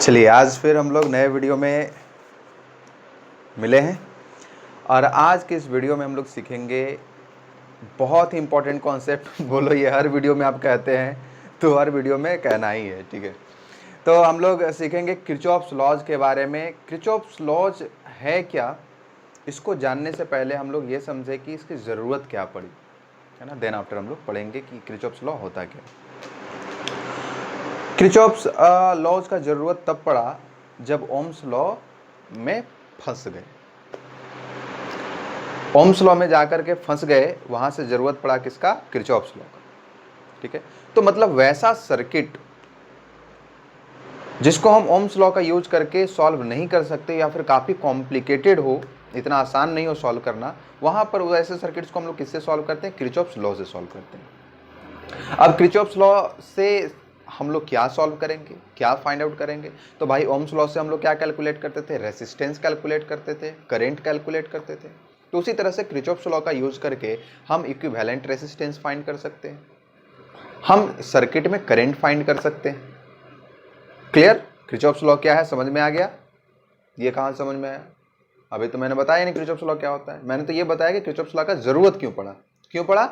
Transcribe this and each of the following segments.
चलिए आज फिर हम लोग नए वीडियो में मिले हैं और आज के इस वीडियो में हम लोग सीखेंगे बहुत ही इंपॉर्टेंट कॉन्सेप्ट। बोलो ये हर वीडियो में आप कहते हैं तो हर वीडियो में कहना ही है, ठीक है। तो हम लोग सीखेंगे किरचॉफ्स लॉज के बारे में। किरचॉफ्स लॉज है क्या, इसको जानने से पहले हम लोग ये समझे कि इसकी ज़रूरत क्या पड़ी, है ना। देन आफ्टर हम लोग पढ़ेंगे कि किरचॉफ्स लॉ होता क्या। किरचॉफ्स लॉज का ज़रूरत तब पड़ा जब ओम्स लॉ में फंस गए। ओम्स लॉ में जाकर के फंस गए, वहां से जरूरत पड़ा किसका? किरचॉफ्स लॉ का, ठीक है। तो मतलब वैसा सर्किट जिसको हम ओम्स लॉ का यूज करके सॉल्व नहीं कर सकते या फिर काफी कॉम्प्लिकेटेड हो, इतना आसान नहीं हो सॉल्व करना, वहां पर वैसे सर्किट्स को हम लोग किससे सॉल्व करते हैं? किरचॉफ्स लॉ से सॉल्व करते हैं। अब किरचॉफ्स लॉ से हम लोग क्या सॉल्व करेंगे, क्या फाइंड आउट करेंगे? तो भाई ओम्स लॉ से हम लोग क्या कैलकुलेट करते थे? रेसिस्टेंस कैलकुलेट करते थे, करंट कैलकुलेट करते थे। तो उसी तरह से किरचॉफ्स लॉ का यूज करके हम इक्विवेलेंट रेसिस्टेंस फाइंड कर सकते हैं, हम सर्किट में करंट फाइंड कर सकते हैं। क्लियर? किरचॉफ्स लॉ क्या है, समझ में आ गया? ये कहां समझ में आया? अभी तो मैंने बताया नहीं किरचॉफ्स लॉ क्या होता है। मैंने तो ये बताया कि किरचॉफ्स लॉ का जरूरत क्यों पड़ा?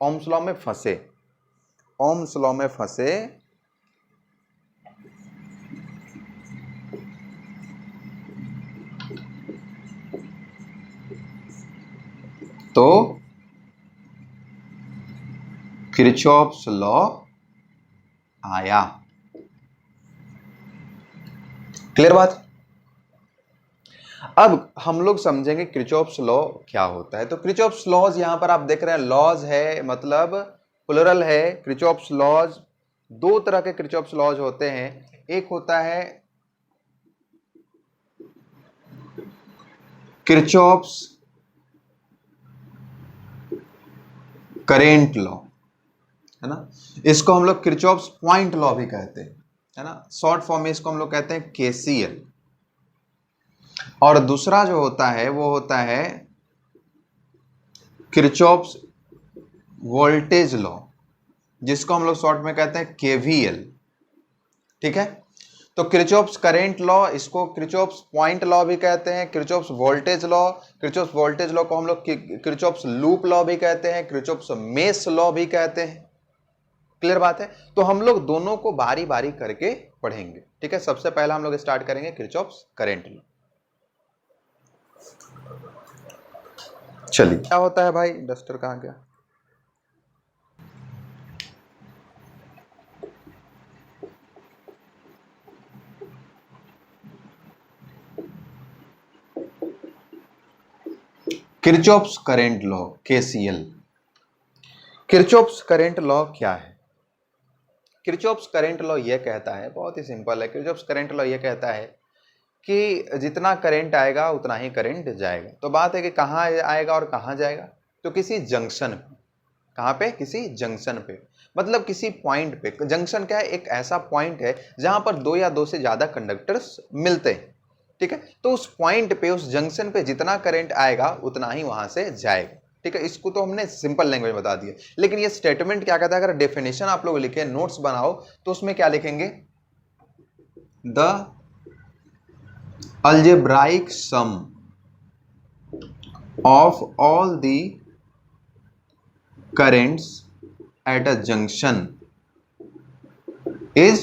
ओम्स लॉ में फंसे। ओम्स लॉ में फंसे तो किरचॉफ्स लॉ आया। क्लियर बात? अब हम लोग समझेंगे किरचॉफ्स लॉ क्या होता है। तो किरचॉफ्स लॉज यहां पर आप देख रहे हैं, लॉज है मतलब प्लुरल है। किरचॉफ्स लॉज, दो तरह के किरचॉफ्स लॉज होते हैं। एक होता है किरचॉफ्स करेंट लॉ, है ना। इसको हम लोग किरचॉफ्स पॉइंट लॉ भी कहते हैं, है ना। शॉर्ट फॉर्म में इसको हम लोग कहते हैं केसीएल। और दूसरा जो होता है वो होता है किरचॉफ्स वोल्टेज लॉ, जिसको हम लोग शॉर्ट में कहते हैं केवीएल, ठीक है। तो किरचॉफ्स करंट लॉ, इसको किरचॉफ्स पॉइंट लॉ भी कहते हैं, किरचॉफ्स वोल्टेज लॉ को हम लोग किरचॉफ्स लूप लॉ भी कहते हैं, किरचॉफ्स मेश लॉ भी कहते हैं। क्लियर बात है? तो हम लोग दोनों को बारी बारी करके पढ़ेंगे, ठीक है। सबसे पहला हम लोग स्टार्ट करेंगे किरचॉफ्स करंट लॉ। चलिए, क्या होता है भाई? डस्टर कहां गया? Kirchhoff's current law, KCL. Kirchhoff's current law क्या है? किरचॉफ्स करंट लॉ यह कहता है, बहुत ही सिंपल है। किरचॉफ्स करंट लॉ यह कहता है कि जितना करंट आएगा उतना ही करंट जाएगा। तो बात है कि कहाँ आएगा और कहाँ जाएगा? तो किसी जंक्शन पे। कहाँ पे? किसी जंक्शन पे, मतलब किसी पॉइंट पे। जंक्शन क्या है? एक ऐसा पॉइंट है जहां पर दो या दो से ज्यादा कंडक्टर्स मिलते हैं, ठीक है। तो उस पॉइंट पे, उस जंक्शन पे जितना करंट आएगा उतना ही वहां से जाएगा, ठीक है। इसको तो हमने सिंपल लैंग्वेज में बता दिया, लेकिन ये स्टेटमेंट क्या कहता है? अगर डेफिनेशन आप लोग लिखे, नोट्स बनाओ, तो उसमें क्या लिखेंगे? The algebraic sum of all the currents at a junction is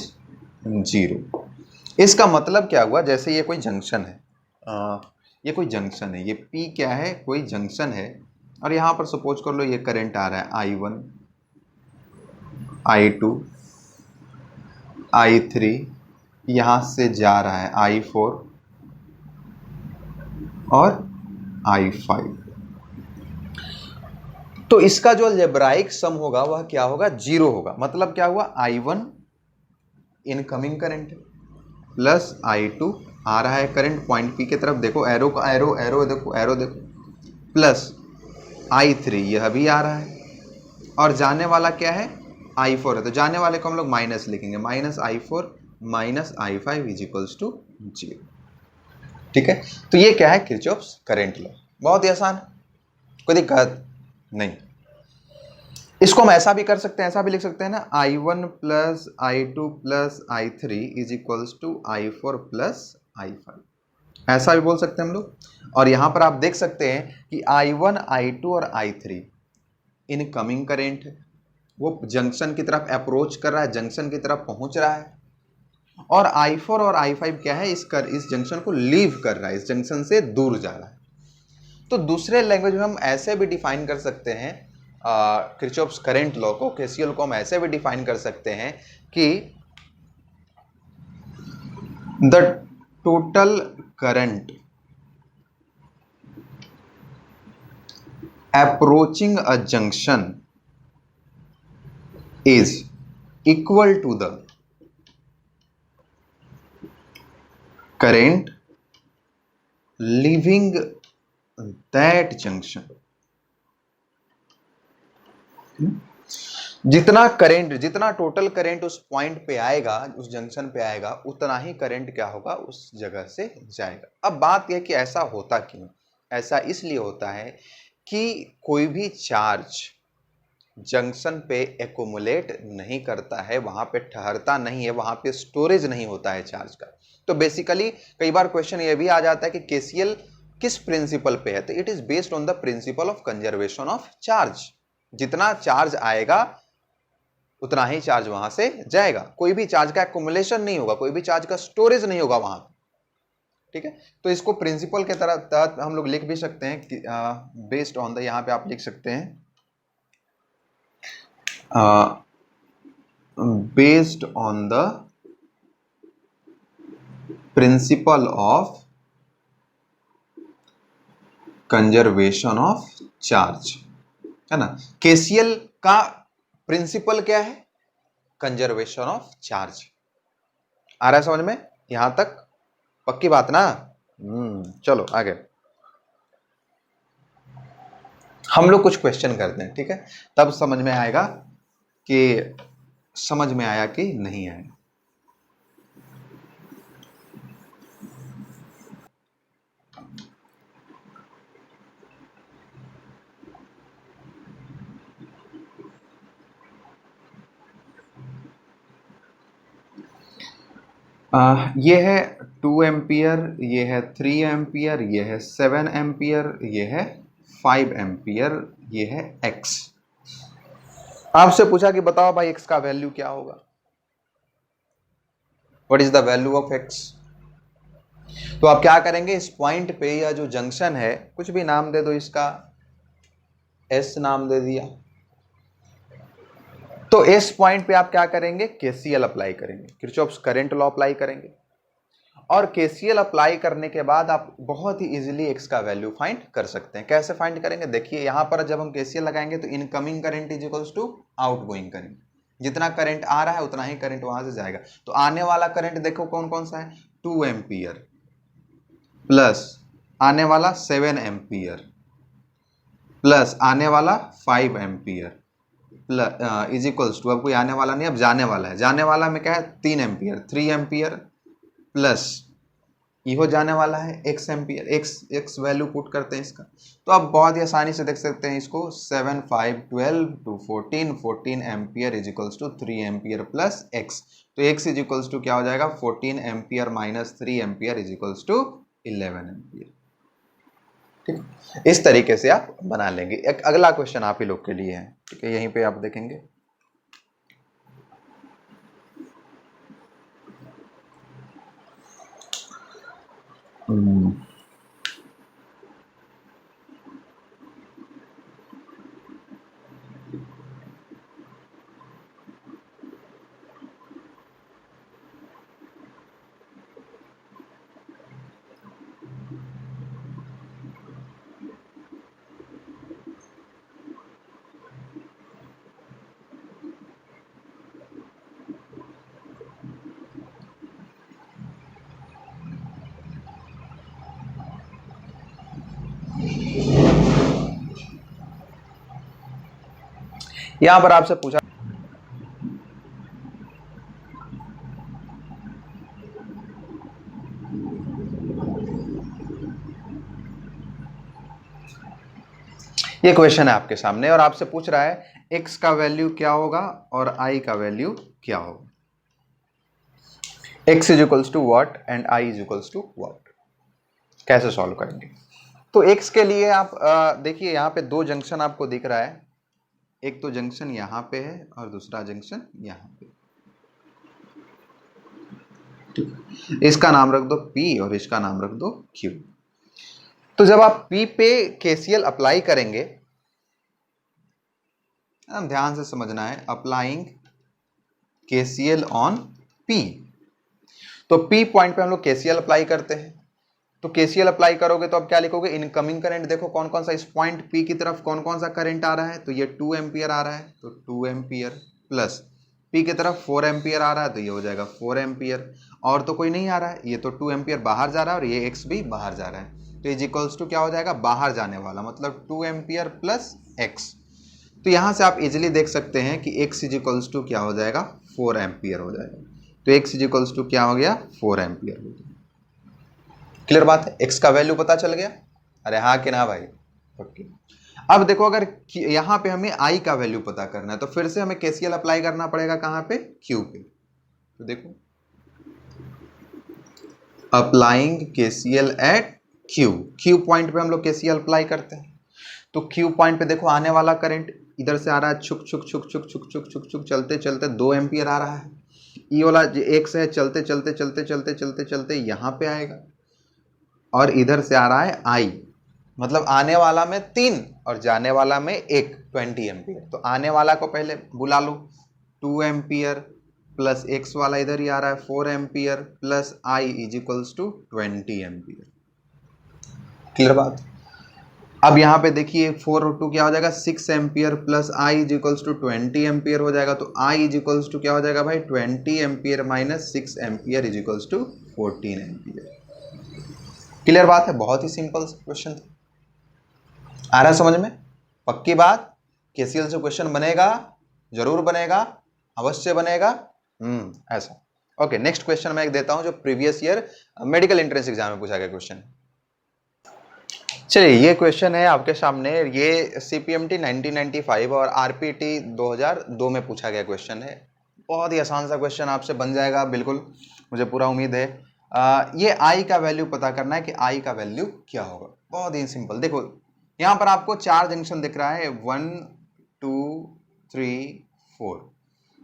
zero. इसका मतलब क्या हुआ? जैसे ये कोई जंक्शन है, ये कोई जंक्शन है, ये P क्या है? कोई जंक्शन है। और यहां पर सपोज कर लो ये करंट आ रहा है I1, I2, I3, यहां से जा रहा है I4 और I5। तो इसका जो अलजेब्राइक सम होगा वह क्या होगा? जीरो होगा। मतलब क्या हुआ? I1 incoming current plus I2 आ रहा है करंट पॉइंट P की तरफ, देखो एरो का एरो देखो, एरो देखो, प्लस I3 यह भी आ रहा है, और जाने वाला क्या है? I4 है। तो जाने वाले को हम लोग माइनस लिखेंगे, minus I4 minus I5 is equals to zero, ठीक है। तो ये क्या है? Kirchhoff's current law. बहुत ही आसान, कोई दिक्कत नहीं। इसको हम ऐसा भी कर सकते हैं, ऐसा भी लिख सकते हैं ना, I1 plus I2 plus I3 is equals to I4 plus I5, ऐसा भी बोल सकते हैं हम लोग। और यहां पर आप देख सकते हैं कि I1, I2 और I3 इनकमिंग करेंट है, वो जंक्शन की तरफ अप्रोच कर रहा है, जंक्शन की तरफ पहुंच रहा है। और I4 और I5 क्या है, इस जंक्शन को लीव कर रहा है, इस जंक्शन से दूर जा रहा है। तो दूसरे लैंग्वेज में हम ऐसे भी डिफाइन कर सकते हैं किरचॉफ्स करंट लॉ को, केसीएल को हम ऐसे भी डिफाइन कर सकते हैं कि the total current approaching a junction is equal to the current leaving that junction. जितना करंट, जितना टोटल करंट उस पॉइंट पे आएगा, उस जंक्शन पे आएगा, उतना ही करंट क्या होगा, उस जगह से जाएगा। अब बात यह कि ऐसा होता क्यों? ऐसा इसलिए होता है कि कोई भी चार्ज जंक्शन पे एक्युमुलेट नहीं करता है, वहां पे ठहरता नहीं है, वहां पे स्टोरेज नहीं होता है चार्ज का। तो बेसिकली कई बार क्वेश्चन ये भी आ जाता है कि केसीएल किस प्रिंसिपल पे है, तो it is based on the principle of conservation of charge. जितना चार्ज आएगा उतना ही चार्ज वहां से जाएगा, कोई भी चार्ज का एक्युमुलेशन नहीं होगा, कोई भी चार्ज का स्टोरेज नहीं होगा वहां। ठीक है, तो इसको प्रिंसिपल के तहत हम लोग लिख भी सकते हैं कि बेस्ड ऑन द, यहां पे आप लिख सकते हैं based on the principle of conservation of charge, है ना। केसीएल का प्रिंसिपल क्या है? Conservation of charge. आ रहा है समझ में यहां तक? पक्की बात ना? चलो आगे हम लोग कुछ क्वेश्चन करते हैं, ठीक है, तब समझ में आएगा कि समझ में आया कि नहीं आया। ये है 2 एम्पियर, ये है 3 एम्पियर, ये है 7 एम्पियर, ये है 5 एम्पियर, ये है x। आपसे पूछा कि बताओ भाई x का वैल्यू क्या होगा, what is the value of x। तो आप क्या करेंगे, इस पॉइंट पे या जो जंक्शन है, कुछ भी नाम दे दो इसका, s नाम दे दिया, तो इस पॉइंट पे आप क्या करेंगे, केसीएल अप्लाई करेंगे, किरचॉफ्स करंट लॉ अप्लाई करेंगे। और केसीएल अप्लाई करने के बाद आप बहुत ही इजीली x का वैल्यू फाइंड कर सकते हैं। कैसे फाइंड करेंगे, देखिए यहां पर जब हम केसीएल लगाएंगे तो incoming current is equals to outgoing current, जितना करंट आ रहा है उतना ही करंट वहां से जाएगा। तो आने वाला करंट देखो कौन कौन सा है, 2 एम्पियर प्लस आने वाला 7 एम्पियर प्लस आने वाला 5 एम्पियर इज इक्वल्स टू, अब कोई आने वाला नहीं, अब जाने वाला है, जाने वाला में क्या है 3 एम्पियर, 3 एम्पियर प्लस ये हो जाने वाला है x ampere, x value put करते हैं इसका। तो आप बहुत ही आसानी से देख सकते हैं इसको, 7 5 12 to 14, 14 ampere is equals to 3 ampere plus x। तो x इज इक्वल्स टू क्या हो जाएगा, 14 ampere minus 3 ampere is equals to 11 ampere. ठीक, इस तरीके से आप बना लेंगे। एक अगला क्वेश्चन आप ही लोग के लिए है, ठीक है, यहीं पे आप देखेंगे। यहां पर आपसे पूछा ये क्वेश्चन है आपके सामने और आपसे पूछ रहा है x का वैल्यू क्या होगा और i का वैल्यू क्या होगा। x is equals to what and i is equals to what, कैसे सॉल्व करेंगे। तो x के लिए आप देखिए यहाँ पे दो जंक्शन आपको दिख रहा है, एक तो जंक्शन यहाँ पे है और दूसरा जंक्शन यहाँ पे। इसका नाम रख दो P और इसका नाम रख दो Q। तो जब आप P पे KCL अप्लाई करेंगे, ध्यान से समझना है, अप्लाइंग KCL ऑन P, तो P पॉइंट पे हम लोग KCL अप्लाई करते हैं। तो KCL अप्लाई करोगे तो अब क्या लिखोगे, इनकमिंग करंट देखो कौन कौन सा, इस पॉइंट P की तरफ कौन कौन सा करंट आ रहा है, तो ये 2 एम्पियर आ रहा है, तो 2 एम्पियर प्लस P की तरफ 4 एम्पियर आ रहा है, तो ये हो जाएगा 4 एम्पियर, और तो कोई नहीं आ रहा है, ये तो 2 एम्पियर बाहर जा रहा है और ये x भी बाहर जा रहा है, तो इज इक्वल्स टू क्या हो जाएगा, बाहर जाने वाला मतलब 2 एम्पियर प्लस x। तो यहां से आप इजिली देख सकते हैं कि x इज इक्वल्स टू क्या हो जाएगा, 4 एम्पियर हो जाएगा। तो x इज इक्वल्स टू क्या हो गया, 4 एम्पियर हो गया। क्लियर बात है, x का वैल्यू पता चल गया, अरे हाँ कि ना भाई, ओके। अब देखो अगर यहां पे हमें i का वैल्यू पता करना है तो फिर से हमें KCL अप्लाई करना पड़ेगा कहां पे, q पे। तो देखो applying KCL at q point पे हम लोग KCL अप्लाई करते हैं। तो Q पॉइंट पे देखो आने वाला करंट इधर से आ रहा है, छुक छुक छुक छुक छुक छुक छुक छुक चलते चलते 2 एम्पियर आ रहा है। ई वाला x है, चलते चलते चलते चलते चलते चलते यहाँ पे आएगा, और इधर से आ रहा है I, मतलब आने वाला में 3 और जाने वाला में 1, 20 एम्पियर। तो आने वाला को पहले बुला लो, 2 एम्पियर प्लस x वाला इधर ही आ रहा है 4 ampere plus I is equals to 20 ampere. Clear बात। अब यहाँ पे देखिए 4 और 2 क्या हो जाएगा, 6 ampere plus I is equals to 20 ampere हो जाएगा। तो I इज इक्वल्स टू क्या हो जाएगा भाई, 20 ampere minus 6 ampere is equals to 14 ampere. Clear बात है, बहुत ही सिंपल क्वेश्चन था। आ रहा है समझ में, पक्की बात। KCL से क्वेश्चन बनेगा, जरूर बनेगा, अवश्य बनेगा। ऐसा। ओके, नेक्स्ट क्वेश्चन मैं एक देता हूं जो previous year medical entrance exam में पूछा गया क्वेश्चन। चलिए ये क्वेश्चन है आपके सामने, ये CPMT 1995 और RPT 2002 में पूछा गया क्वेश्चन है। बहुत ही आसान सा क्वेश्चन आपसे बन जाएगा, बिल्कुल मुझे पूरा उम्मीद है। ये I का वैल्यू पता करना है कि I का वैल्यू क्या होगा। बहुत ही सिंपल, देखो यहाँ पर आपको 4 जंक्शन दिख रहा है, 1 2 3 4।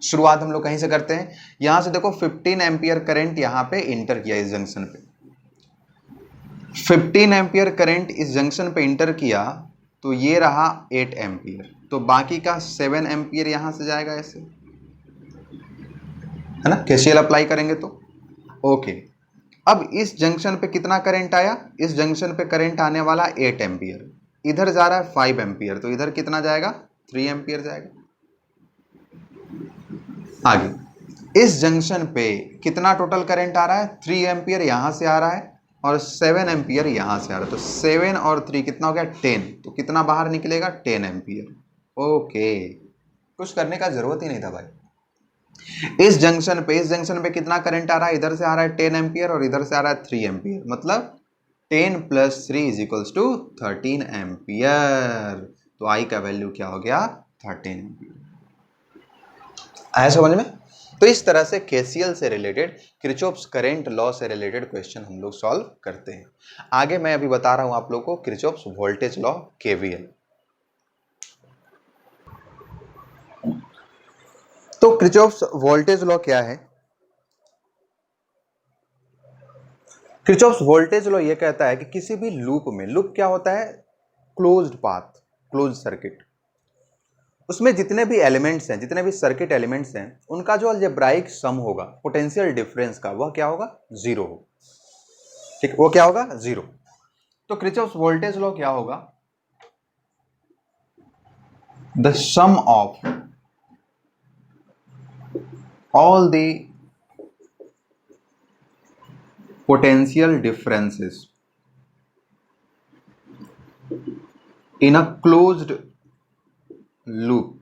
शुरुआत हम लोग कहीं से करते हैं, यहां से देखो 15 एम्पियर करंट यहाँ पे इंटर किया इस जंक्शन पे, 15 एम्पियर करंट इस जंक्शन पे इंटर किया, तो ये रहा 8 एम्पियर, तो बाकी का 7 एम्पियर यहां से जाएगा ऐसे, है ना, KCL अप्लाई करेंगे तो। ओके, अब इस जंक्शन पे कितना करंट आया, इस जंक्शन पे करंट आने वाला 8 एम्पियर, इधर जा रहा है 5 एम्पियर, तो इधर कितना जाएगा, 3 एम्पियर जाएगा। आगे इस जंक्शन पे कितना टोटल करंट आ रहा है, 3 एम्पियर यहां से आ रहा है और 7 एम्पियर यहां से आ रहा है, तो 7 और 3 कितना हो गया, 10, तो कितना बाहर निकलेगा, 10 एम्पियर। ओके, कुछ करने का जरूरत ही नहीं था भाई। इस जंक्शन पे कितना करंट आ रहा है, इधर से आ रहा है 10 एम्पियर और इधर से आ रहा है 3 एम्पियर, मतलब 10 plus 3 is equals to 13 ampere. तो I का वैल्यू क्या हो गया, 13 एम्पियर। आया समझ में। तो इस तरह से KCL से रिलेटेड, किरचॉफ्स करंट लॉ से रिलेटेड क्वेश्चन हम लोग सॉल्व करते हैं। आगे मैं अभी बता रहा हूं आप लोग को किरचॉफ्स वोल्टेज लॉ, KVL। तो किरचॉफ्स वोल्टेज लॉ क्या है, किरचॉफ्स वोल्टेज लॉ ये कहता है कि किसी भी लूप में, लूप क्या होता है, क्लोज्ड पाथ, क्लोज सर्किट, उसमें जितने भी एलिमेंट्स हैं, जितने भी सर्किट एलिमेंट्स हैं, उनका जो अलजेब्राइक सम होगा पोटेंशियल डिफरेंस का, वह क्या होगा, 0 होगा। ठीक, वो क्या होगा, 0। तो किरचॉफ्स वोल्टेज लॉ क्या होगा, the sum of all the potential differences in a closed loop,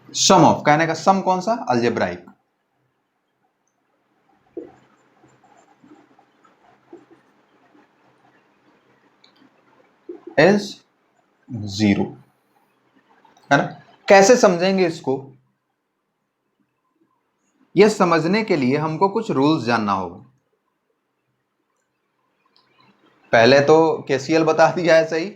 sum of, कहने का सम कौन सा, अलजेब्राइक, इज 0, है ना। कैसे समझेंगे इसको? यह समझने के लिए हमको कुछ रूल्स जानना होगा। पहले तो केसीएल बता दिया है सही,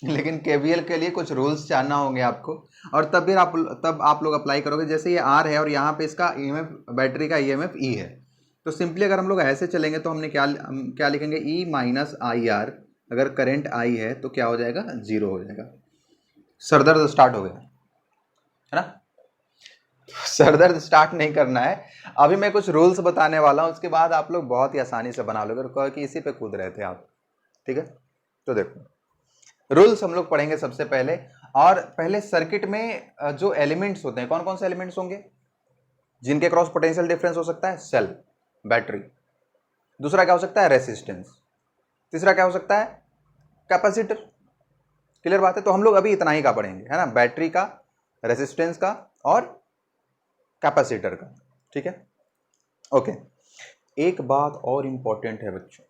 लेकिन केवीएल के लिए कुछ रूल्स जानना होंगे आपको, और तब आप लोग अप्लाई करोगे। जैसे ये आर है और यहाँ पे इसका ईएमएफ, बैटरी का ईएमएफ ई है, तो सिंपली अगर हम लोग ऐसे चलेंगे तो हमने क्या लिखेंगे, ई माइनस आई आर। अगर करंट आई है तो क्या हो जाएगा, 0 हो जाएगा। सरदर्द स्टार्ट हो गया, है ना। सरदर्द स्टार्ट नहीं करना है। अभी मैं कुछ रूल्स बताने वाला हूं, उसके बाद आप लोग बहुत ही आसानी से बना लोगे। कहो कि इसी पे कूद रहे थे आप, ठीक है। तो देखो रूल्स हम लोग पढ़ेंगे सबसे पहले। और पहले सर्किट में जो एलिमेंट्स होते हैं, कौन कौन से एलिमेंट्स होंगे जिनके क्रॉस पोटेंशियल डिफरेंस हो सकता है, सेल, बैटरी। दूसरा क्या हो सकता है, रेसिस्टेंस। तीसरा क्या हो सकता है, कैपेसिटर। क्लियर बात है। तो हम लोग अभी इतना ही का पढ़ेंगे, है ना, बैटरी का, रेसिस्टेंस का और कैपेसिटर का, ठीक है। ओके, एक बात और इंपॉर्टेंट है बच्चों,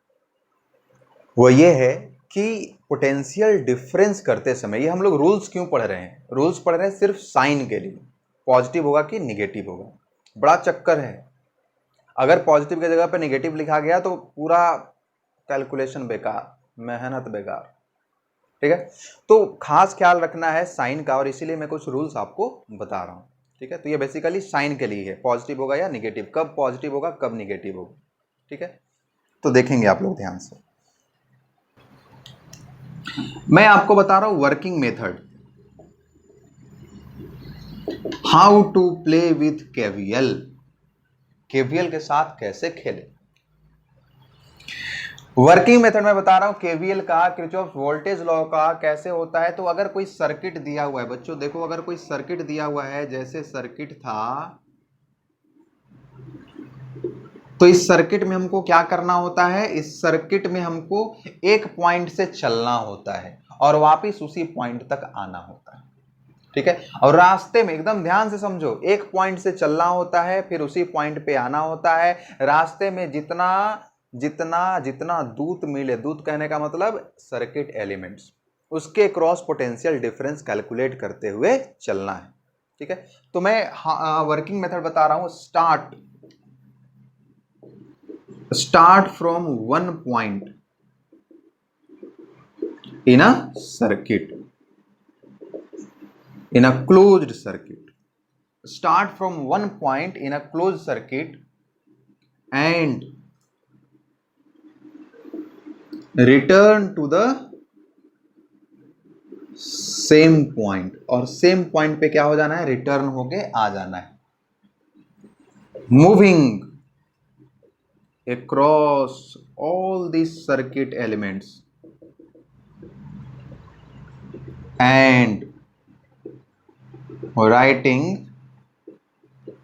वो ये है कि पोटेंशियल डिफरेंस करते समय, ये हम लोग रूल्स क्यों पढ़ रहे हैं, रूल्स पढ़ रहे हैं सिर्फ साइन के लिए, पॉजिटिव होगा कि निगेटिव होगा। बड़ा चक्कर है, अगर पॉजिटिव की जगह पे निगेटिव लिखा गया तो पूरा कैलकुलेशन बेकार, मेहनत बेकार, ठीक है। तो खास ख्याल रखना है साइन का, और इसीलिए मैं कुछ रूल्स आपको बता रहा हूं, ठीक है। तो ये बेसिकली साइन के लिए है, पॉजिटिव होगा या निगेटिव, कब पॉजिटिव होगा कब निगेटिव होगा, ठीक है। तो देखेंगे आप लोग ध्यान से। मैं आपको बता रहा हूं working method, how to play with KVL, KVL के साथ कैसे खेले। वर्किंग मेथड में बता रहा हूं केवीएल का, किरचॉफ वोल्टेज लॉ का कैसे होता है। तो अगर कोई सर्किट दिया हुआ है बच्चों, देखो अगर कोई सर्किट दिया हुआ है, जैसे सर्किट था, तो इस सर्किट में हमको क्या करना होता है, इस सर्किट में हमको एक पॉइंट से चलना होता है और वापस उसी पॉइंट तक आना होता है, ठीक है। और रास्ते में एकदम ध्यान से समझो, एक पॉइंट से चलना होता है, फिर उसी पॉइंट पे आना होता है। रास्ते में जितना जितना जितना दूत मिले, दूत कहने का मतलब सर्किट एलिमेंट्स, उसके क्रॉस पोटेंशियल डिफरेंस कैलकुलेट करते हुए चलना है, ठीक है। तो मैं वर्किंग मेथड बता रहा हूं, start from one point in a circuit, in a closed circuit. Start from one point in a closed circuit and return to the same point, और सेम पॉइंट पे क्या हो जाना है, रिटर्न होके आ जाना है। Moving across all these circuit elements and writing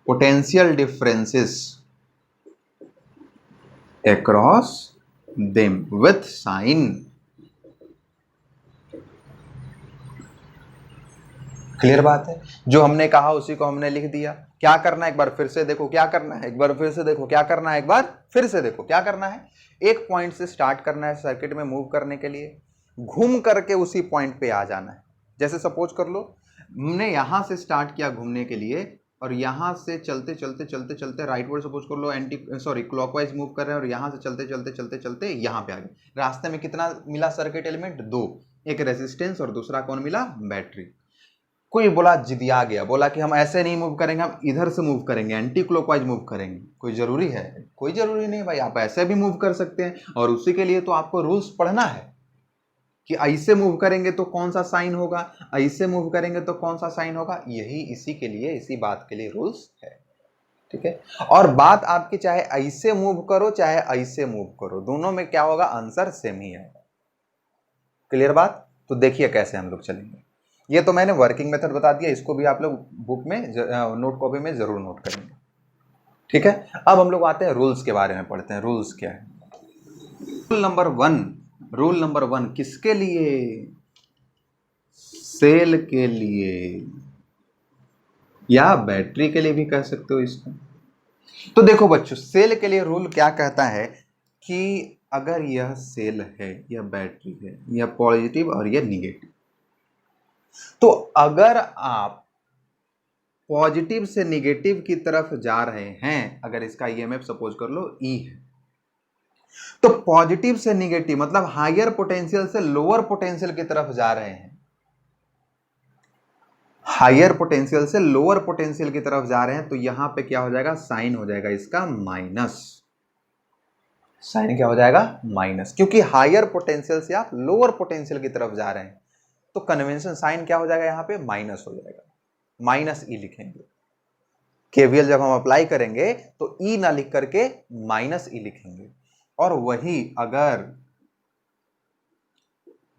potential differences across them with sign। Clear बात है। जो हमने कहा उसी को हमने लिख दिया। क्या करना है, एक बार फिर से देखो क्या करना है, एक बार फिर से देखो क्या करना है, एक बार फिर से देखो क्या करना है। एक पॉइंट से स्टार्ट करना है सर्किट में मूव करने के लिए, घूम करके उसी पॉइंट पे आ जाना है। जैसे सपोज कर लो हमने यहां से स्टार्ट किया घूमने के लिए, और यहां से चलते चलते चलते चलते राइट वर्ड सपोज कर लो, क्लॉकवाइज मूव कर रहे हैं, और यहां से चलते चलते चलते चलते यहां पे आ गए। रास्ते में कितना मिला सर्किट एलिमेंट, 2, एक रेजिस्टेंस और दूसरा कौन मिला, बैटरी। कोई बोला जिदिया गया, बोला कि हम ऐसे नहीं मूव करेंगे, हम इधर से मूव करेंगे, एंटी क्लॉकवाइज मूव करेंगे। कोई जरूरी है, कोई जरूरी नहीं भाई, आप ऐसे भी मूव कर सकते हैं। और उसी के लिए तो आपको रूल्स पढ़ना है कि ऐसे मूव करेंगे तो कौन सा साइन होगा, ऐसे मूव करेंगे तो कौन सा साइन होगा। यही इसी के लिए, इसी बात के लिए रूल्स है, ठीक है। और बात आपकी चाहे ऐसे मूव करो चाहे ऐसे मूव करो, दोनों में क्या होगा, आंसर सेम ही है। क्लियर बात। तो देखिए कैसे हम लोग चलेंगे। ये तो मैंने वर्किंग मेथड बता दिया, इसको भी आप लोग बुक में नोट कॉपी में जरूर नोट करेंगे, ठीक है। अब हम लोग आते हैं रूल्स के बारे में, पढ़ते हैं रूल्स क्या है। रूल नंबर वन किसके लिए, सेल के लिए, या बैटरी के लिए भी कह सकते हो इसको। तो देखो बच्चों, सेल के लिए रूल क्या कहता है कि अगर यह सेल है, यह बैटरी है, यह पॉजिटिव और यह निगेटिव, तो अगर आप पॉजिटिव से निगेटिव की तरफ जा रहे हैं, अगर इसका ईएमएफ सपोज कर लो ई है, तो पॉजिटिव से निगेटिव मतलब हायर पोटेंशियल से लोअर पोटेंशियल की तरफ जा रहे हैं, हायर पोटेंशियल से लोअर पोटेंशियल की तरफ जा रहे हैं, तो यहां पे क्या हो जाएगा, साइन हो जाएगा इसका माइनस। साइन क्या हो जाएगा, माइनस, क्योंकि हायर पोटेंशियल से आप लोअर पोटेंशियल की तरफ जा रहे हैं, तो कन्वेंशन साइन क्या हो जाएगा, यहां पे माइनस हो जाएगा, माइनस ई लिखेंगे। केवीएल जब हम अप्लाई करेंगे तो ई ना लिख करके माइनस ई लिखेंगे। और वही अगर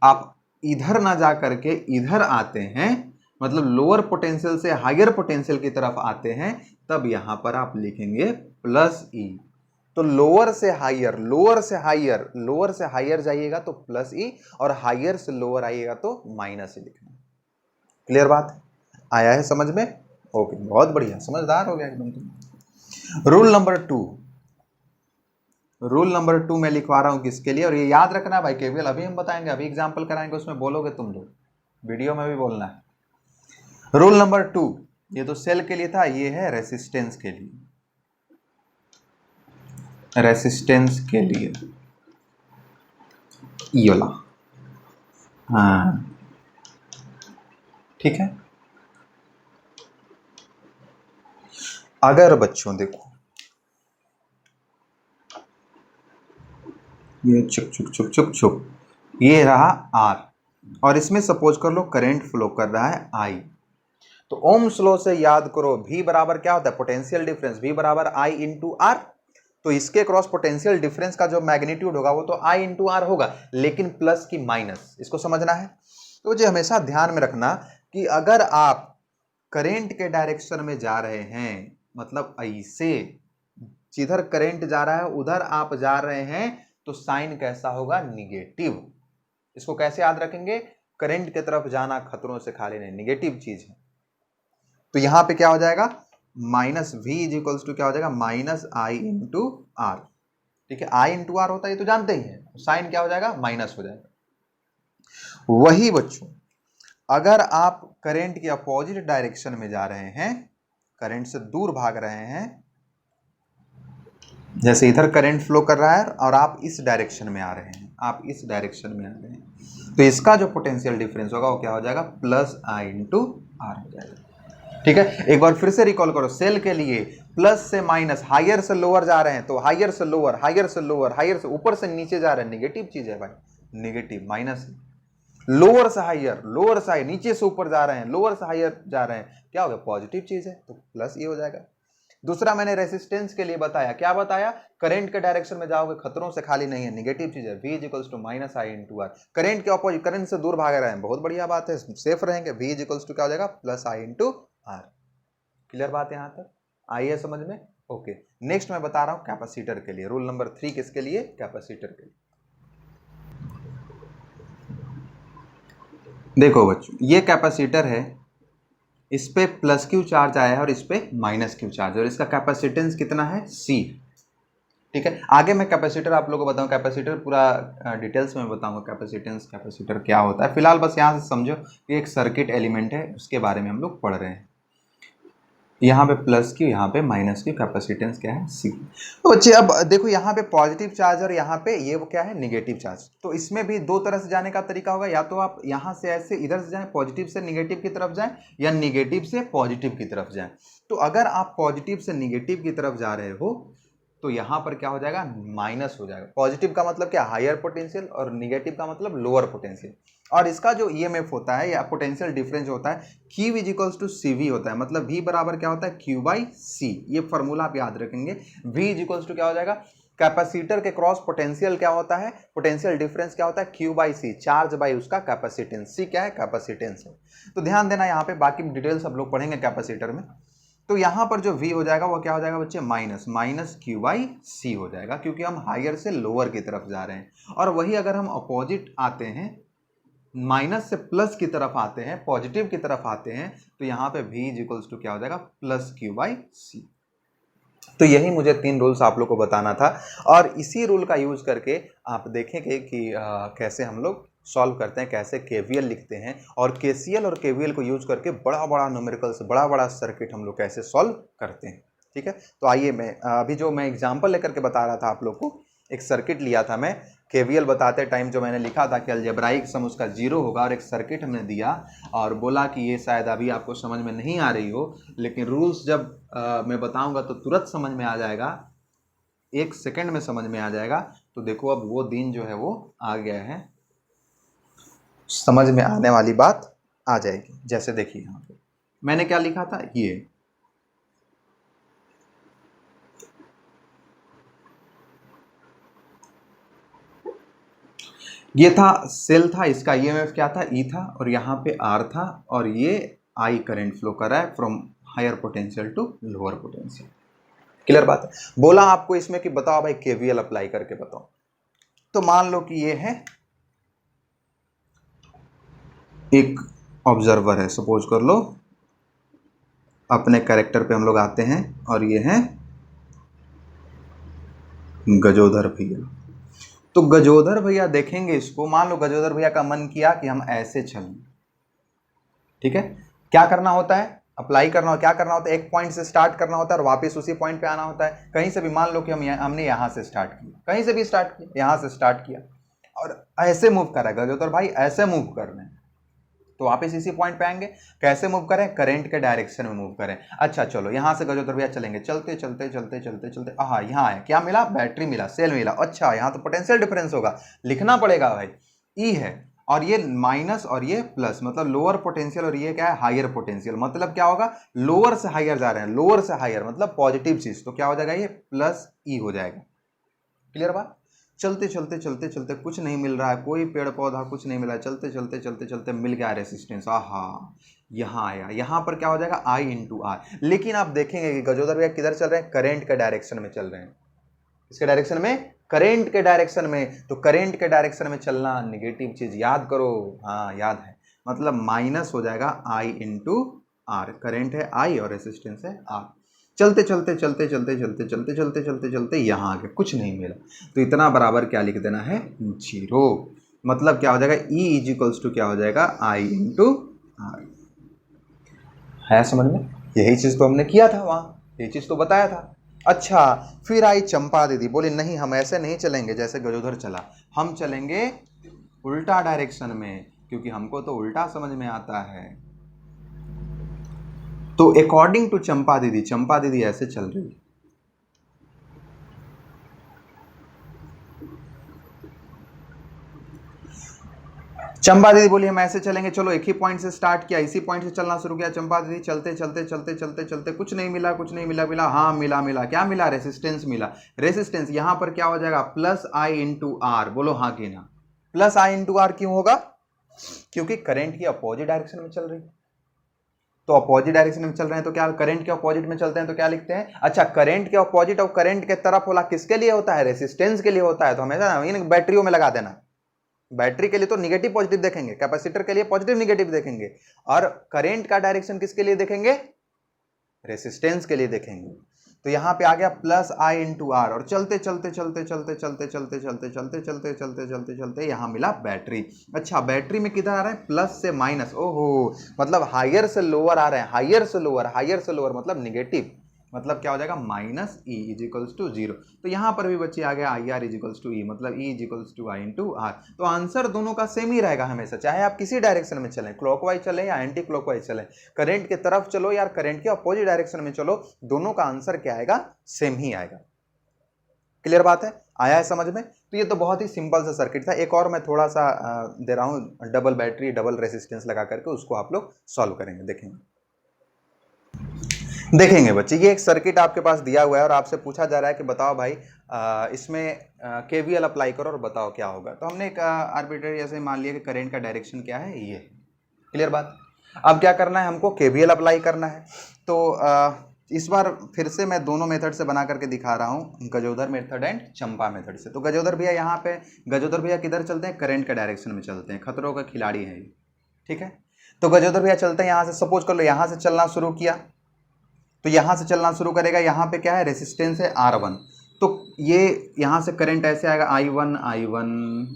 आप इधर ना जा करके इधर आते हैं, मतलब लोअर पोटेंशियल से हायर पोटेंशियल की तरफ आते हैं, तब यहां पर आप लिखेंगे प्लस ई। तो लोअर से हायर, लोअर से हायर, लोअर से हायर जाइएगा तो प्लस ई, और हायर से लोअर आइएगा तो माइनस ई लिखना। क्लियर बात आया है समझ में? ओके, बहुत बढ़िया, समझदार हो गया एकदम। रूल नंबर 2, रूल नंबर 2 मैं लिखवा रहा हूं किसके लिए, और ये याद रखना भाई, केवल अभी हम बताएंगे, अभी एग्जांपल कराएंगे, उसमें बोलोगे तुम लोग, वीडियो में भी बोलना है। रूल नंबर 2, ये तो सेल के लिए था, ये है रेसिस्टेंस के लिए, रेसिस्टेंस के लिए ये वाला, हाँ ठीक है। अगर बच्चों देखो ये चुप चुप चुप चुप चुप, ये रहा आर, और इसमें सपोज कर लो करंट फ्लो कर रहा है आई, तो ओम्स लॉ से याद करो V बराबर क्या होता है, पोटेंशियल डिफरेंस, V बराबर आई इंटू आर। तो इसके क्रॉस पोटेंशियल डिफरेंस का जो मैग्नीट्यूड होगा वो तो आई इंटू आर होगा, लेकिन प्लस की माइनस, इसको समझना है। तो मुझे हमेशा ध्यान में रखना कि अगर आप करेंट के डायरेक्शन में जा रहे हैं, मतलब ऐसे जिधर करंट जा रहा है उधर आप जा रहे हैं, तो साइन कैसा होगा, निगेटिव। इसको कैसे याद रखेंगे, करंट की तरफ जाना खतरों से खाली नहीं, निगेटिव चीज है। तो यहां पे क्या हो जाएगा, minus V is equals to क्या हो जाएगा, माइनस आई इंटू आर। ठीक है, आई इंटू आर होता है ये तो जानते ही है, साइन क्या हो जाएगा, माइनस हो जाएगा। वही बच्चों, अगर आप करंट के अपोजिट डायरेक्शन में जा रहे हैं, करंट से दूर भाग रहे हैं, जैसे इधर करंट फ्लो कर रहा है और आप इस डायरेक्शन में आ रहे हैं, आप इस डायरेक्शन में आ रहे हैं, तो इसका जो पोटेंशियल डिफरेंस होगा वो क्या हो जाएगा, प्लस आई इंटू आर हो जाएगा। ठीक है, एक बार फिर से रिकॉल करो, सेल के लिए प्लस से माइनस, हायर से लोअर जा रहे हैं तो हायर से लोअर, हायर से लोअर, हायर से ऊपर से नीचे जा रहे हैं, निगेटिव चीज है भाई, निगेटिव माइनस। लोअर से हायर, लोअर से हायर, नीचे से ऊपर जा रहे हैं, लोअर से हायर जा रहे हैं, क्या हो गया, पॉजिटिव चीज है, तो प्लस ये हो जाएगा। दूसरा मैंने रेसिस्टेंस के लिए बताया, क्या बताया, करंट के डायरेक्शन में जाओगे खतरों से खाली नहीं है, निगेटिव चीज है, V is equals to minus I into R. Current के ऑपोजिट, करंट से दूर भाग रहे हैं, बहुत बढ़िया बात है, सेफ रहेंगे, V इज इक्वल्स टू क्या हो जाएगा, plus I into R. Clear बात है यहां तक, आई है समझ में? ओके, नेक्स्ट मैं बता रहा हूं कैपेसिटर के लिए, रूल नंबर 3 किसके लिए, कैपेसिटर के लिए। देखो बच्चों, ये कैपेसिटर है, इस पे प्लस क्यू चार्ज आया है और इस पे माइनस क्यू चार्ज, और इसका कैपेसिटेंस कितना है, C। ठीक है, आगे मैं कैपेसिटर आप लोगों को बताऊं, कैपेसिटर पूरा डिटेल्स में बताऊंगा, कैपेसिटेंस कैपेसिटर क्या होता है। फिलहाल बस यहां से समझो कि एक सर्किट एलिमेंट है, उसके बारे में हम लोग पढ़ रहे हैं। यहाँ पे प्लस क्यू, यहाँ पे माइनस क्यू, कैपेसिटेंस क्या है, C। तो बच्चे अब देखो, यहाँ पे पॉजिटिव चार्ज और यहाँ पे ये वो क्या है, निगेटिव चार्ज। तो इसमें भी दो तरह से जाने का तरीका होगा, या तो आप यहाँ से ऐसे इधर से जाएं, पॉजिटिव से निगेटिव की तरफ जाएं, या निगेटिव से पॉजिटिव की तरफ जाएं। तो अगर आप पॉजिटिव से निगेटिव की तरफ जा रहे हो, तो यहाँ पर क्या हो जाएगा, माइनस हो जाएगा। पॉजिटिव का मतलब क्या, हायर पोटेंशियल, और निगेटिव का मतलब लोअर पोटेंशियल। और इसका जो ईएमएफ होता है या पोटेंशियल डिफरेंस होता है, Q is equals to CV होता है, मतलब V बराबर क्या होता है, Q बाई C। ये फॉर्मूला आप याद रखेंगे। V इज इक्वल्स टू क्या हो जाएगा, कैपेसिटर के क्रॉस पोटेंशियल क्या होता है, पोटेंशियल डिफरेंस क्या होता है, Q by C, charge by उसका कैपेसिटेंस। C क्या है, कैपेसिटेंस है। तो ध्यान देना यहाँ पे, बाकी डिटेल्स सब लोग पढ़ेंगे कैपेसिटर में। तो यहां पर जो V हो जाएगा वो क्या हो जाएगा बच्चे, minus, minus Q by C हो जाएगा, क्योंकि हम हायर से लोअर की तरफ जा रहे हैं। और वही अगर हम अपोजिट आते हैं, माइनस से प्लस की तरफ आते हैं, पॉजिटिव की तरफ आते हैं, तो यहां पे V इज इक्वल्स टू क्या हो जाएगा, प्लस Q बाई C। तो यही मुझे 3 रूल्स आप लोग को बताना था और इसी रूल का यूज करके आप देखेंगे कि कैसे हम लोग सॉल्व करते हैं, कैसे केवीएल लिखते हैं और केसीएल और केवीएल को यूज करके बड़ा बड़ा न्यूमेरिकल्स, बड़ा बड़ा सर्किट हम लोग कैसे सॉल्व करते हैं। ठीक है, तो आइए मैं अभी जो मैं एग्जाम्पल लेकर के बता रहा था आप लोग को, एक सर्किट लिया था मैं, केवीएल बताते टाइम जो मैंने लिखा था कि अलजेब्राइक सम उसका 0 होगा और एक सर्किट हमने दिया और बोला कि ये शायद अभी आपको समझ में नहीं आ रही हो, लेकिन रूल्स जब मैं बताऊंगा तो तुरंत समझ में आ जाएगा, 1 सेकंड में समझ में आ जाएगा। तो देखो अब वो दिन जो है वो आ गया है, समझ में आने वाली बात आ जाएगी। जैसे देखिए यहाँ पे मैंने क्या लिखा था, ये था सेल था, इसका ईएमएफ क्या था, ई था और यहाँ पे आर था और ये आई करंट फ्लो कर रहा है from higher potential to lower potential. Clear बात है। बोला आपको इसमें कि बताओ भाई केवीएल अप्लाई करके बताओ। तो मान लो कि ये है एक ऑब्जर्वर है, सपोज कर लो, अपने कैरेक्टर पे हम लोग आते हैं और ये है गजोधर भैया। तो गजोधर भैया देखेंगे इसको, मान लो गजोधर भैया का मन किया कि हम ऐसे चलें। ठीक है, क्या करना होता है, अप्लाई करना, क्या करना होता है, एक पॉइंट से स्टार्ट करना होता है और वापस उसी पॉइंट पे आना होता है। कहीं से भी मान लो कि हमने यहां से स्टार्ट किया, कहीं से भी स्टार्ट किया, यहां से स्टार्ट किया और ऐसे मूव कर रहा है गजोधर भाई, ऐसे मूव करना है तो वापस इसी पॉइंट पे आएंगे। कैसे मूव करें, करंट के डायरेक्शन में मूव करें। अच्छा चलो यहां से गजोधर भैया चलेंगे, चलते चलते चलते चलते चलते हाँ यहाँ आए, क्या मिला, बैटरी मिला, सेल मिला। अच्छा यहाँ तो पोटेंशियल डिफरेंस होगा, लिखना पड़ेगा भाई, ई है और ये माइनस और ये प्लस, मतलब लोअर पोटेंशियल और ये क्या है, हायर पोटेंशियल। मतलब क्या होगा, लोअर से हायर जा रहे हैं, लोअर से हायर मतलब पॉजिटिव चीज, तो क्या हो जाएगा, ये प्लस ई हो जाएगा। क्लियर बात। चलते चलते चलते चलते कुछ नहीं मिल रहा है, कोई पेड़ पौधा कुछ नहीं मिला है, चलते चलते चलते चलते मिल गया रेसिस्टेंस, आहा यहाँ आया, यहाँ पर क्या हो जाएगा, आई इंटू आर। लेकिन आप देखेंगे कि गजोधर भैया किधर चल रहे हैं, करंट के डायरेक्शन में चल रहे हैं। इसके डायरेक्शन में, करंट के डायरेक्शन में। तो करंट के डायरेक्शन में चलना नेगेटिव चीज, याद करो, हाँ याद है, मतलब माइनस हो जाएगा आई इंटू आर। करंट है आई और रेसिस्टेंस है आर। चलते चलते चलते चलते चलते चलते चलते चलते चलते यहाँ आगे कुछ नहीं मिला, तो इतना बराबर क्या लिख देना है, 0। मतलब क्या हो जाएगा, E इज इक्वल्स टू क्या हो जाएगा, आई इंटू आर। है समझ में, यही चीज तो हमने किया था वहां, यही चीज तो बताया था। अच्छा फिर आई चंपा दीदी, बोली नहीं हम ऐसे नहीं चलेंगे जैसे गजोधर चला, हम चलेंगे उल्टा डायरेक्शन में, क्योंकि हमको तो उल्टा समझ में आता है। तो अकॉर्डिंग टू चंपा दीदी ऐसे चल रही है। चंपा दीदी बोली हम ऐसे चलेंगे, चलो एक ही पॉइंट से स्टार्ट किया, इसी पॉइंट से चलना शुरू किया। चंपा दीदी चलते चलते चलते चलते चलते कुछ नहीं मिला, कुछ नहीं मिला, मिला हाँ मिला, मिला क्या मिला, रेसिस्टेंस मिला। रेसिस्टेंस यहाँ पर क्या हो जाएगा, प्लस आई इंटू आर। बोलो हाँ कि ना, प्लस आई इंटू आर क्यों होगा, क्योंकि करंट की अपोजिट डायरेक्शन में चल रही, तो अपोजिट डायरेक्शन में चल रहे हैं तो क्या, करंट के अपोजिट में चलते हैं तो क्या लिखते हैं, अच्छा करंट के अपोजिट और करंट के तरफ वाला किसके लिए होता है, रेसिस्टेंस के लिए होता है। तो हमेशा इन बैटरियों में लगा देना, बैटरी के लिए तो निगेटिव पॉजिटिव देखेंगे, कैपेसिटर के लिए पॉजिटिव निगेटिव देखेंगे, और करंट का डायरेक्शन किसके लिए देखेंगे, रेसिस्टेंस के लिए देखेंगे। तो यहां पे आ गया प्लस आई इंटू आर, और चलते चलते चलते चलते चलते चलते चलते चलते चलते चलते चलते चलते यहां मिला बैटरी। अच्छा बैटरी में किधर आ रहा है, प्लस से माइनस, ओहो मतलब हायर से लोअर आ रहे हैं, हायर से लोअर, हायर से लोअर मतलब निगेटिव, मतलब क्या हो जाएगा, minus E is equals to 0। तो यहां पर भी बच्चे आ गया I R is equals to E, मतलब E is equals to I into R. तो आंसर दोनों का सेम ही रहेगा हमेशा, चाहे आप किसी डायरेक्शन में चलें, क्लॉकवाइज चलें या एंटी क्लॉकवाइज चलें, करंट की तरफ चलो या करंट के अपोजिट डायरेक्शन में चलो, दोनों का आंसर क्या आएगा, सेम ही आएगा। क्लियर बात है, आया है समझ में। तो ये तो बहुत ही सिंपल सा सर्किट था। एक और मैं थोड़ा सा दे रहा हूं, डबल बैटरी डबल रेसिस्टेंस लगा करके उसको आप लोग सॉल्व करेंगे, देखेंगे बच्चे। ये एक सर्किट आपके पास दिया हुआ है और आपसे पूछा जा रहा है कि बताओ भाई इसमें केवीएल अप्लाई करो और बताओ क्या होगा। तो हमने एक आर्बिट्रेरी ऐसे मान लिया कि करंट का डायरेक्शन क्या है, ये। क्लियर बात। अब क्या करना है, हमको केवीएल अप्लाई करना है। तो इस बार फिर से मैं दोनों मेथड से बना करके दिखा रहा हूँ, Gajodhar method and Champa method से। तो गजोधर भैया यहाँ पे, गजोधर भैया किधर चलते हैं, करंट के डायरेक्शन में चलते हैं, खतरों का खिलाड़ी है ये, ठीक है। तो गजोधर भैया चलते हैं यहाँ से, सपोज कर लो यहाँ से चलना शुरू किया, तो यहाँ से चलना शुरू करेगा, यहाँ पे क्या है रेसिस्टेंस है R1, तो ये यहाँ से करंट ऐसे आएगा I1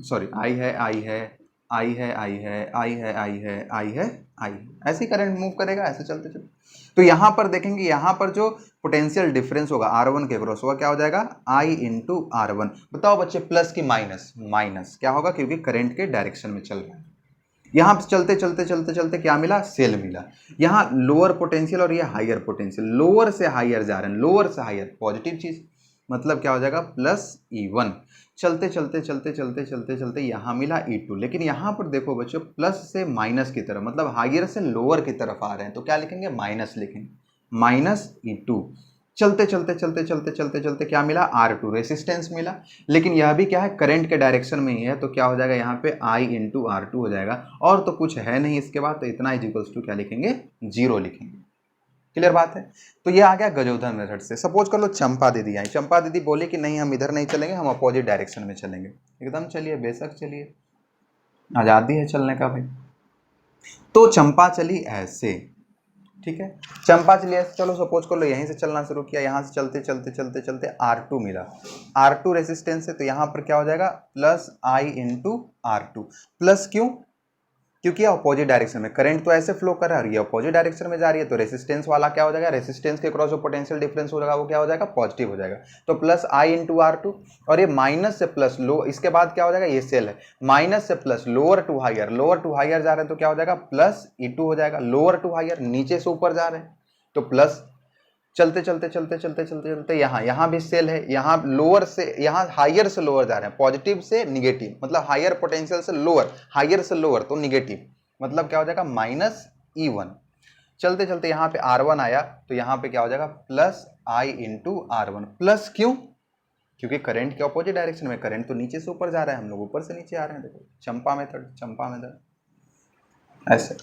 सॉरी I है, ऐसे ही करंट मूव करेगा, ऐसे चलते चलते। तो यहाँ पर देखेंगे, यहाँ पर जो पोटेंशियल डिफरेंस होगा R1 के क्रॉस होगा क्या हो जाएगा I इंटू R1। बताओ बच्चे प्लस की माइनस, माइनस क्या होगा क्योंकि करंट के डायरेक्शन में चल रहा है। यहाँ पे चलते चलते चलते चलते क्या मिला, सेल मिला। यहाँ लोअर पोटेंशियल और ये हायर पोटेंशियल, लोअर से हायर जा रहे हैं, लोअर से हायर पॉजिटिव चीज, मतलब क्या हो जाएगा प्लस E1। चलते चलते चलते चलते चलते चलते यहाँ मिला E2, लेकिन यहाँ पर देखो बच्चों प्लस से माइनस की तरफ, मतलब हायर से लोअर की तरफ आ रहे हैं, तो क्या लिखेंगे माइनस लिखेंगे, माइनस E2। चलते चलते चलते चलते चलते चलते क्या मिला R2 रेसिस्टेंस मिला, लेकिन यह भी क्या है करंट के डायरेक्शन में ही है, तो क्या हो जाएगा यहाँ पे I इंटू R2 हो जाएगा, और तो कुछ है नहीं इसके बाद, तो इतना इज इक्वल्स टू क्या लिखेंगे 0 लिखेंगे। क्लियर बात है। तो ये आ गया गजोदर मेथड से। सपोज कर लो चंपा दीदी आई, चंपा दीदी बोली कि नहीं हम इधर नहीं चलेंगे, हम अपोजिट डायरेक्शन में चलेंगे। एकदम चलिए, बेशक चलिए, आज़ादी है चलने का भाई। तो चंपा चली ऐसे, ठीक है, चंपा चलिए ऐसे, चलो सपोज कर लो यहीं से चलना शुरू किया, यहाँ से चलते चलते चलते चलते R2 मिला, R2 रेसिस्टेंस है, तो यहाँ पर क्या हो जाएगा plus I into R2। Plus क्यों, क्योंकि अपोजिट डायरेक्शन में करंट तो ऐसे फ्लो कर रहा है, ये अपोजिट डायरेक्शन में जा रही है, तो रेसिस्टेंस वाला क्या हो जाएगा, रेसिस्टेंस के क्रॉस जो पोटेंशियल डिफरेंस हो जाएगा वो क्या हो जाएगा पॉजिटिव हो जाएगा, तो प्लस I इंटू R2। और ये माइनस से प्लस लो, इसके बाद क्या हो जाएगा, ये सेल है, माइनस से plus lower to higher, lower to higher जा रहे हैं तो क्या हो जाएगा प्लस E2 हो जाएगा, लोअर टू हायर नीचे से ऊपर जा रहे हैं तो प्लस। चलते चलते चलते चलते चलते चलते यहाँ भी सेल है, यहाँ लोअर से, यहाँ हायर से लोअर जा रहे हैं, पॉजिटिव से निगेटिव, मतलब हायर पोटेंशियल से लोअर, हायर से लोअर तो निगेटिव, मतलब क्या हो जाएगा माइनस E1। चलते चलते यहाँ पे R1 आया, तो यहाँ पे क्या हो जाएगा plus I into R1। Plus क्यों, क्योंकि करंट के ऑपोजिट डायरेक्शन में, करंट तो नीचे से ऊपर जा रहा है, हम लोग ऊपर से नीचे आ रहे हैं। देखो चंपा मेथड, चंपा मेथड ऐसे,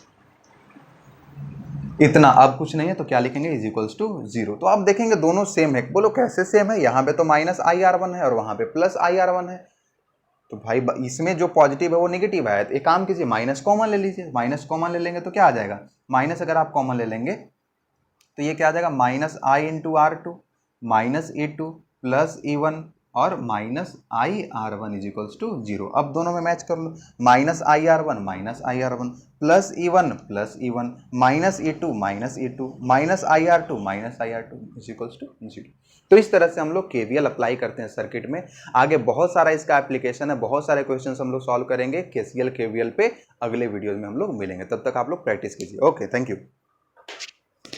इतना। अब कुछ नहीं है तो क्या लिखेंगे इज इक्वल्स टू 0। तो आप देखेंगे दोनों सेम है, बोलो कैसे सेम है, यहाँ पे तो माइनस IR1 है और वहां पे प्लस IR1 है, तो भाई इसमें जो पॉजिटिव है वो नेगेटिव है, एक काम कीजिए माइनस कॉमन ले लीजिए, माइनस कॉमन ले लेंगे तो क्या आ जाएगा, माइनस अगर आप कॉमन ले लेंगे तो ये क्या आ जाएगा minus I into R2 minus E2 plus E1 और minus IR1 is equals to 0। अब दोनों में मैच कर लो, minus IR1 plus E1 minus E2 minus IR2 is equals to 0। तो इस तरह से हम लोग KVL अप्लाई करते हैं सर्किट में। आगे बहुत सारा इसका एप्लीकेशन है, बहुत सारे क्वेश्चंस हम लोग सॉल्व करेंगे KCL KVL पे, अगले वीडियोज में हम लोग मिलेंगे। तब तक आप लोग प्रैक्टिस कीजिए। Okay, thank you.